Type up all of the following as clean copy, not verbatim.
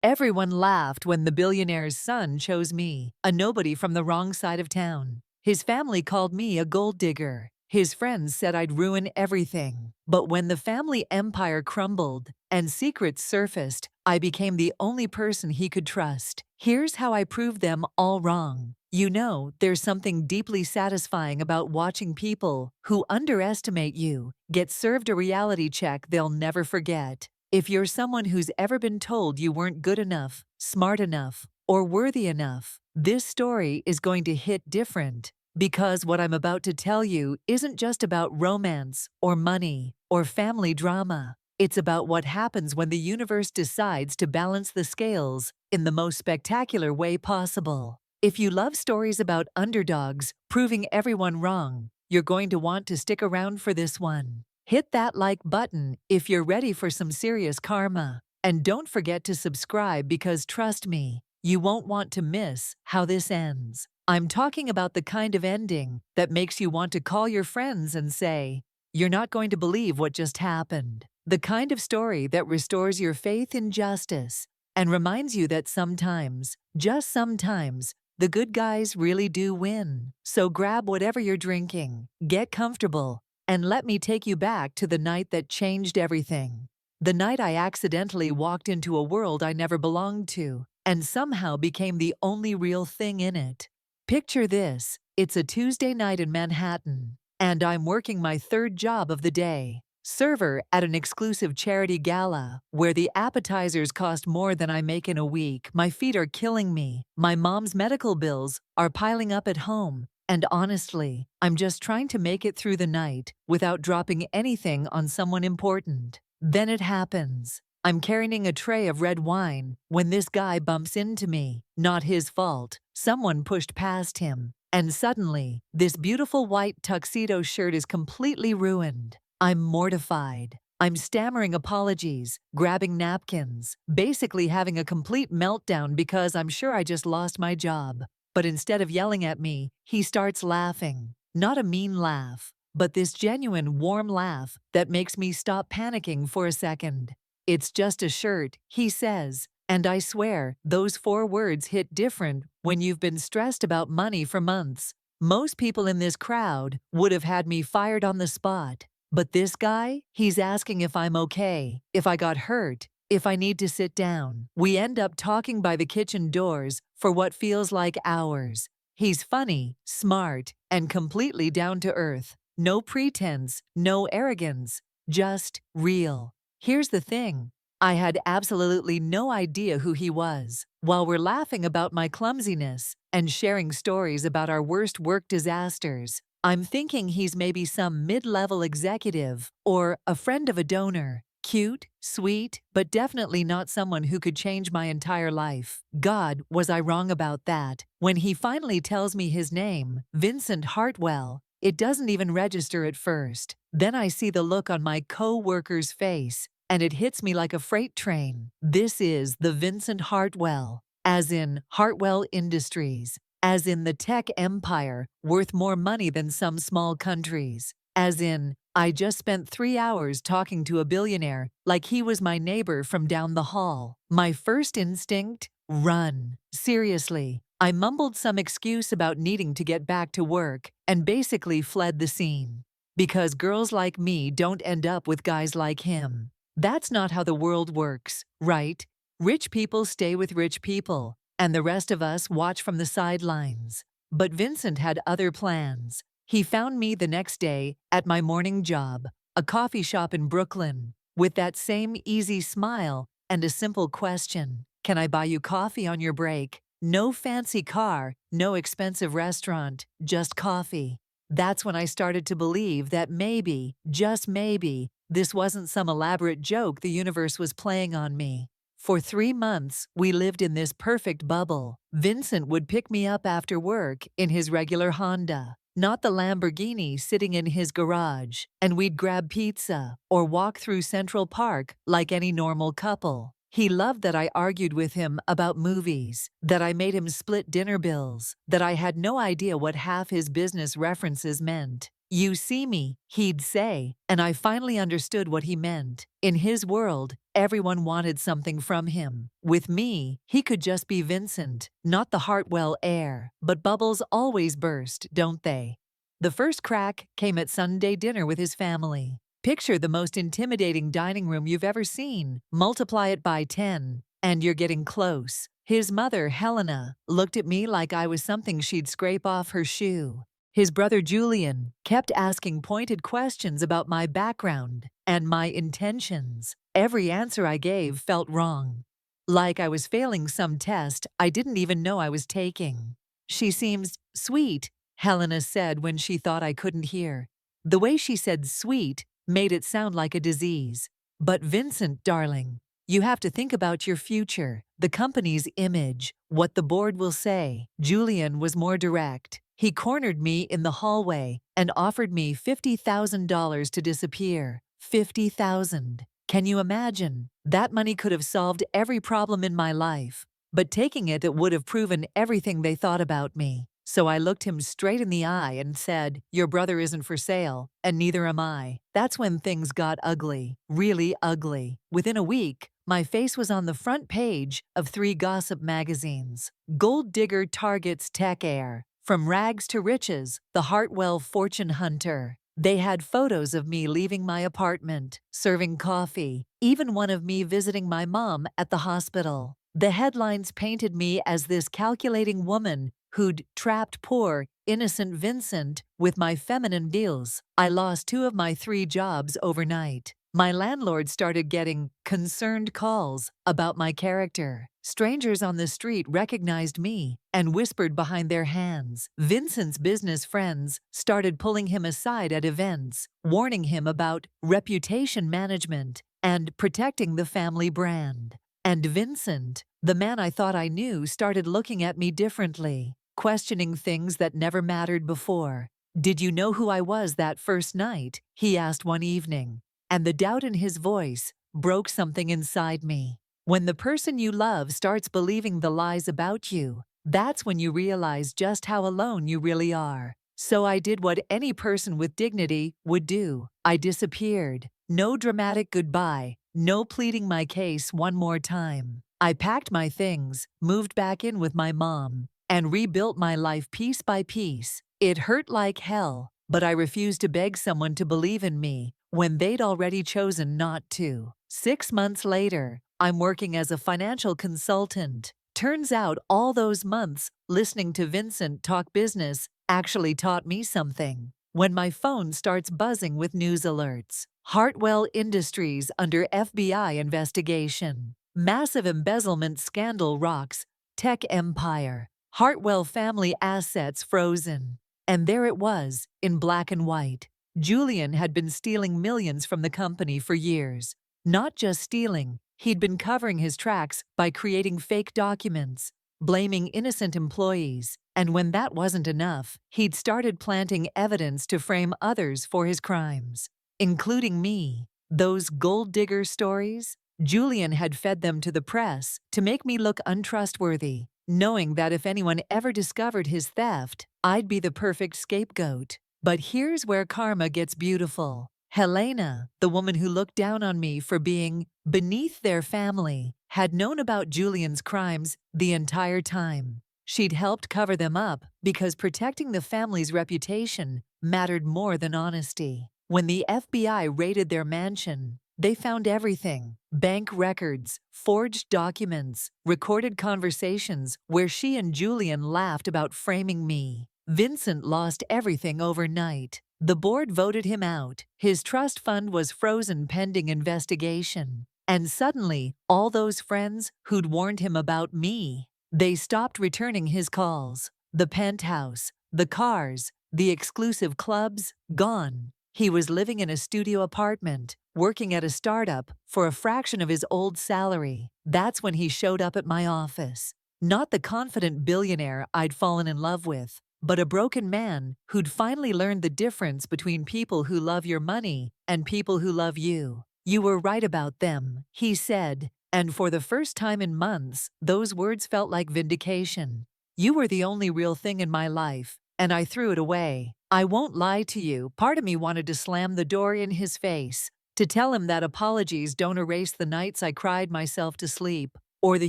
Everyone laughed when the billionaire's son chose me, a nobody from the wrong side of town. His family called me a gold digger. His friends said I'd ruin everything. But when the family empire crumbled and secrets surfaced, I became the only person he could trust. Here's how I proved them all wrong. You know, there's something deeply satisfying about watching people who underestimate you get served a reality check they'll never forget. If you're someone who's ever been told you weren't good enough, smart enough, or worthy enough, this story is going to hit different. Because what I'm about to tell you isn't just about romance, or money, or family drama. It's about what happens when the universe decides to balance the scales in the most spectacular way possible. If you love stories about underdogs proving everyone wrong, you're going to want to stick around for this one. Hit that like button if you're ready for some serious karma. And don't forget to subscribe because trust me, you won't want to miss how this ends. I'm talking about the kind of ending that makes you want to call your friends and say, "You're not going to believe what just happened." The kind of story that restores your faith in justice and reminds you that sometimes, just sometimes, the good guys really do win. So grab whatever you're drinking, get comfortable, and let me take you back to the night that changed everything. The night I accidentally walked into a world I never belonged to, and somehow became the only real thing in it. Picture this, it's a Tuesday night in Manhattan, and I'm working my third job of the day. Server at an exclusive charity gala, where the appetizers cost more than I make in a week. My feet are killing me. My mom's medical bills are piling up at home. And honestly, I'm just trying to make it through the night without dropping anything on someone important. Then it happens. I'm carrying a tray of red wine when this guy bumps into me. Not his fault. Someone pushed past him. And suddenly, this beautiful white tuxedo shirt is completely ruined. I'm mortified. I'm stammering apologies, grabbing napkins, basically having a complete meltdown because I'm sure I just lost my job. But instead of yelling at me, he starts laughing. Not a mean laugh, but this genuine, warm laugh that makes me stop panicking for a second. "It's just a shirt," he says, and I swear, those 4 words hit different when you've been stressed about money for months. Most people in this crowd would have had me fired on the spot. But this guy, he's asking if I'm okay, if I got hurt, if I need to sit down. We end up talking by the kitchen doors for what feels like hours. He's funny, smart, and completely down to earth. No pretense, no arrogance, just real. Here's the thing. I had absolutely no idea who he was. While we're laughing about my clumsiness and sharing stories about our worst work disasters, I'm thinking he's maybe some mid-level executive or a friend of a donor. Cute, sweet, but definitely not someone who could change my entire life. God, was I wrong about that? When he finally tells me his name, Vincent Hartwell, it doesn't even register at first. Then I see the look on my co-worker's face, and it hits me like a freight train. This is the Vincent Hartwell, as in Hartwell Industries. As in the tech empire, worth more money than some small countries. As in, I just spent 3 hours talking to a billionaire like he was my neighbor from down the hall. My first instinct? Run. Seriously, I mumbled some excuse about needing to get back to work and basically fled the scene. Because girls like me don't end up with guys like him. That's not how the world works, right? Rich people stay with rich people, and the rest of us watch from the sidelines. But Vincent had other plans. He found me the next day at my morning job, a coffee shop in Brooklyn, with that same easy smile and a simple question. "Can I buy you coffee on your break?" No fancy car, no expensive restaurant, just coffee. That's when I started to believe that maybe, just maybe, this wasn't some elaborate joke the universe was playing on me. For 3 months, we lived in this perfect bubble. Vincent would pick me up after work in his regular Honda, not the Lamborghini sitting in his garage, and we'd grab pizza or walk through Central Park like any normal couple. He loved that I argued with him about movies, that I made him split dinner bills, that I had no idea what half his business references meant. "You see me," he'd say, and I finally understood what he meant. In his world, Everyone wanted something from him. With me, he could just be Vincent, not the Hartwell heir. But bubbles always burst, don't they? The first crack came at Sunday dinner with his family. Picture the most intimidating dining room you've ever seen. Multiply it by 10, and you're getting close. His mother, Helena, looked at me like I was something she'd scrape off her shoe. His brother Julian kept asking pointed questions about my background and my intentions. Every answer I gave felt wrong, like I was failing some test I didn't even know I was taking. "She seems sweet," Helena said when she thought I couldn't hear. The way she said sweet made it sound like a disease. "But Vincent, darling, you have to think about your future, the company's image, what the board will say." Julian was more direct. He cornered me in the hallway and offered me $50,000 to disappear. $50,000. Can you imagine? That money could have solved every problem in my life. But taking it would have proven everything they thought about me. So I looked him straight in the eye and said, "Your brother isn't for sale, and neither am I." That's when things got ugly, really ugly. Within a week, my face was on the front page of 3 gossip magazines. Gold digger targets tech heir. From rags to riches, the Hartwell fortune hunter. They had photos of me leaving my apartment, serving coffee, even one of me visiting my mom at the hospital. The headlines painted me as this calculating woman who'd trapped poor, innocent Vincent with my feminine deals. I lost 2 of my 3 jobs overnight. My landlord started getting concerned calls about my character. Strangers on the street recognized me and whispered behind their hands. Vincent's business friends started pulling him aside at events, warning him about reputation management and protecting the family brand. And Vincent, the man I thought I knew, started looking at me differently, questioning things that never mattered before. "Did you know who I was that first night?" he asked one evening. And the doubt in his voice broke something inside me. When the person you love starts believing the lies about you, that's when you realize just how alone you really are. So I did what any person with dignity would do. I disappeared. No dramatic goodbye, no pleading my case one more time. I packed my things, moved back in with my mom, and rebuilt my life piece by piece. It hurt like hell, but I refused to beg someone to believe in me when they'd already chosen not to. 6 months later, I'm working as a financial consultant. Turns out all those months listening to Vincent talk business actually taught me something. When my phone starts buzzing with news alerts, Hartwell Industries under FBI investigation. Massive embezzlement scandal rocks tech empire. Hartwell family assets frozen. And there it was, in black and white. Julian had been stealing millions from the company for years. Not just stealing, he'd been covering his tracks by creating fake documents, blaming innocent employees, and when that wasn't enough, he'd started planting evidence to frame others for his crimes, including me. Those gold digger stories? Julian had fed them to the press to make me look untrustworthy, knowing that if anyone ever discovered his theft, I'd be the perfect scapegoat. But here's where karma gets beautiful. Helena, the woman who looked down on me for being beneath their family, had known about Julian's crimes the entire time. She'd helped cover them up because protecting the family's reputation mattered more than honesty. When the FBI raided their mansion, they found everything: bank records, forged documents, recorded conversations where she and Julian laughed about framing me. Vincent lost everything overnight. The board voted him out. His trust fund was frozen pending investigation. And suddenly, all those friends who'd warned him about me, they stopped returning his calls. The penthouse, the cars, the exclusive clubs, gone. He was living in a studio apartment, working at a startup for a fraction of his old salary. That's when he showed up at my office. Not the confident billionaire I'd fallen in love with, but a broken man who'd finally learned the difference between people who love your money and people who love you. "You were right about them," he said, and for the first time in months, those words felt like vindication. "You were the only real thing in my life, and I threw it away. I won't lie to you, part of me wanted to slam the door in his face, To tell him that apologies don't erase the nights I cried myself to sleep, or the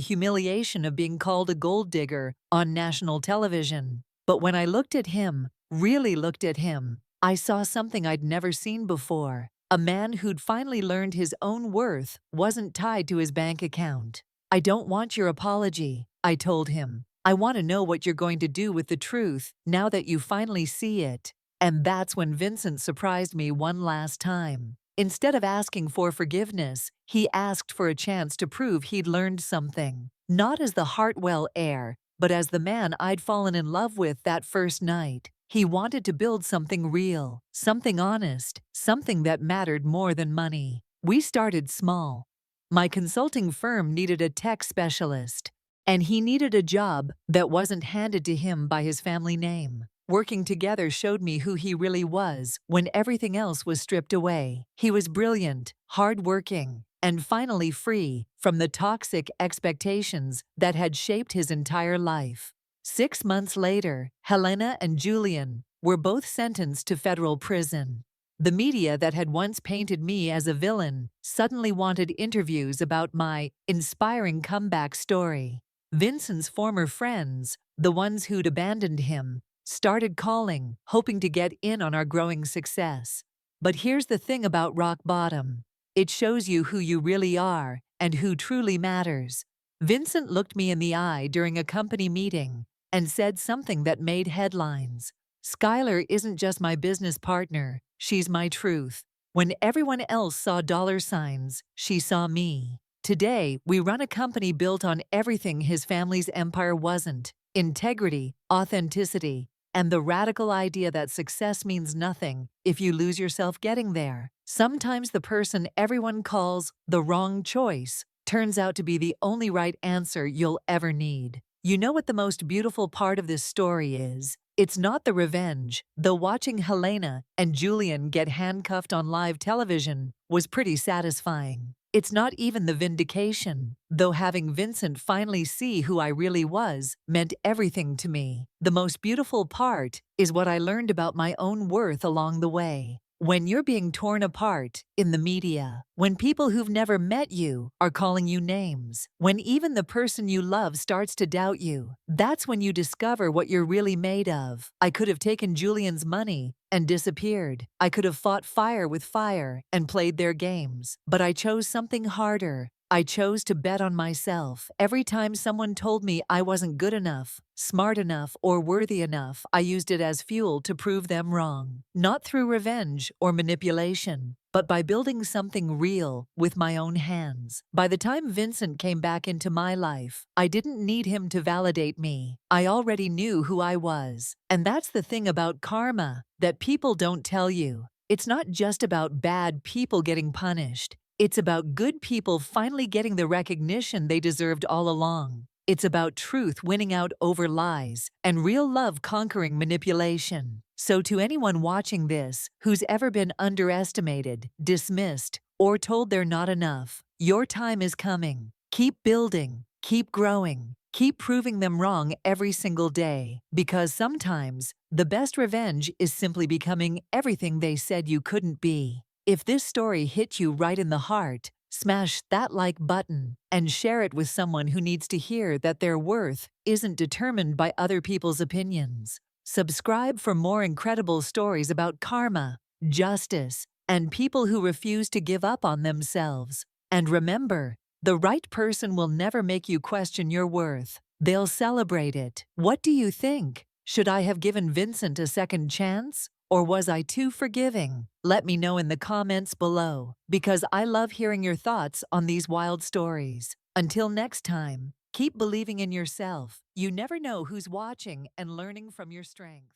humiliation of being called a gold digger on national television. But when I looked at him, really looked at him, I saw something I'd never seen before. A man who'd finally learned his own worth wasn't tied to his bank account. "I don't want your apology," I told him. "I want to know what you're going to do with the truth now that you finally see it." And that's when Vincent surprised me one last time. Instead of asking for forgiveness, he asked for a chance to prove he'd learned something. Not as the Hartwell heir, but as the man I'd fallen in love with that first night. He wanted to build something real, something honest, something that mattered more than money. We started small. My consulting firm needed a tech specialist, and he needed a job that wasn't handed to him by his family name. Working together showed me who he really was when everything else was stripped away. He was brilliant, hardworking, and finally free from the toxic expectations that had shaped his entire life. 6 months later, Helena and Julian were both sentenced to federal prison. The media that had once painted me as a villain suddenly wanted interviews about my inspiring comeback story. Vincent's former friends, the ones who'd abandoned him, started calling, hoping to get in on our growing success. But here's the thing about rock bottom. It shows you who you really are and who truly matters. Vincent looked me in the eye during a company meeting and said something that made headlines. "Skylar isn't just my business partner, she's my truth." When everyone else saw dollar signs, she saw me. Today, we run a company built on everything his family's empire wasn't: integrity, authenticity, and the radical idea that success means nothing if you lose yourself getting there. Sometimes the person everyone calls the wrong choice turns out to be the only right answer you'll ever need. You know what the most beautiful part of this story is? It's not the revenge, though watching Helena and Julian get handcuffed on live television was pretty satisfying. It's not even the vindication, though having Vincent finally see who I really was meant everything to me. The most beautiful part is what I learned about my own worth along the way. When you're being torn apart in the media, when people who've never met you are calling you names, when even the person you love starts to doubt you, that's when you discover what you're really made of. I could have taken Julian's money and disappeared. I could have fought fire with fire and played their games. But I chose something harder. I chose to bet on myself. Every time someone told me I wasn't good enough, smart enough, or worthy enough, I used it as fuel to prove them wrong. Not through revenge or manipulation, but by building something real with my own hands. By the time Vincent came back into my life, I didn't need him to validate me. I already knew who I was. And that's the thing about karma that people don't tell you. It's not just about bad people getting punished. It's about good people finally getting the recognition they deserved all along. It's about truth winning out over lies and real love conquering manipulation. So to anyone watching this who's ever been underestimated, dismissed, or told they're not enough, your time is coming. Keep building, keep growing, keep proving them wrong every single day. Because sometimes the best revenge is simply becoming everything they said you couldn't be. If this story hit you right in the heart, smash that like button and share it with someone who needs to hear that their worth isn't determined by other people's opinions. Subscribe for more incredible stories about karma, justice, and people who refuse to give up on themselves. And remember, the right person will never make you question your worth. They'll celebrate it. What do you think? Should I have given Vincent a second chance? Or was I too forgiving? Let me know in the comments below, because I love hearing your thoughts on these wild stories. Until next time, keep believing in yourself. You never know who's watching and learning from your strength.